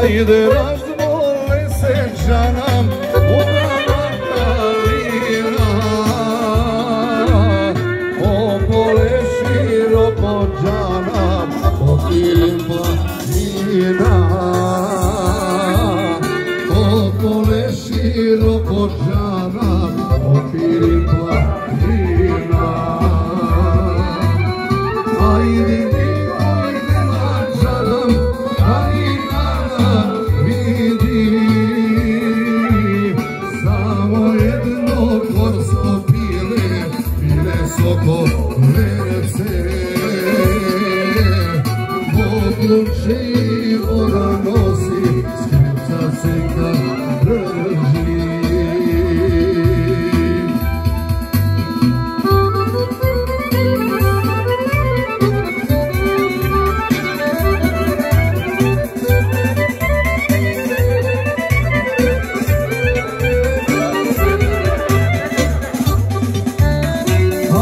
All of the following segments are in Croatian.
Ajde razvole se džanam Ubava kalina Okole široko džanam Opilim planina Okole široko džanam Opilim planina Ajde Odluči voda nosi, skripca senka drži.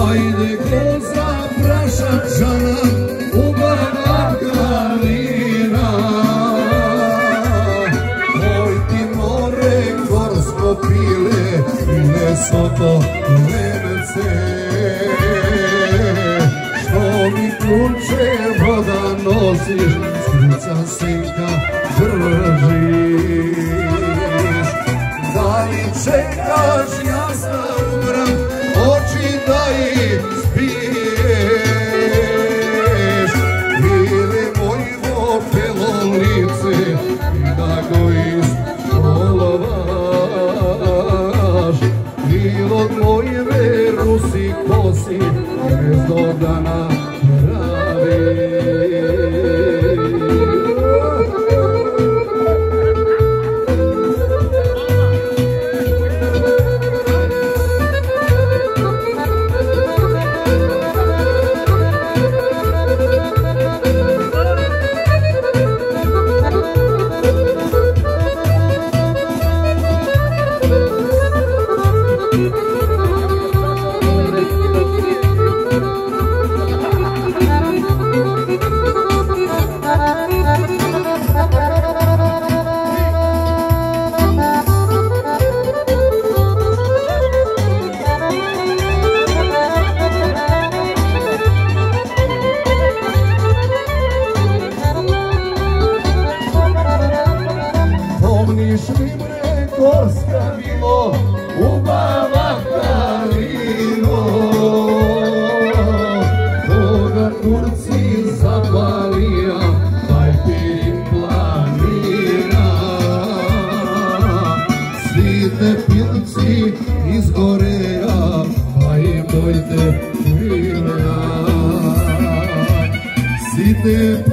Ajde koza praša džana, ubava kalina. Moj ti more gorsko pile, visoko venece. Što mi ključe voda nosiš, skripca senka držiš. Da li čekaš jasna umram, oči da ih spiješ, ili moj vopelo lice i da go isčolovaš, ili od moje rusi kosi bez dodana Pomniš li me gorska vilo, ubava kalino, koga Turci zapalija, taj pirim planina. Svi te pilci izgoreja, pa im dojte vila. Svi te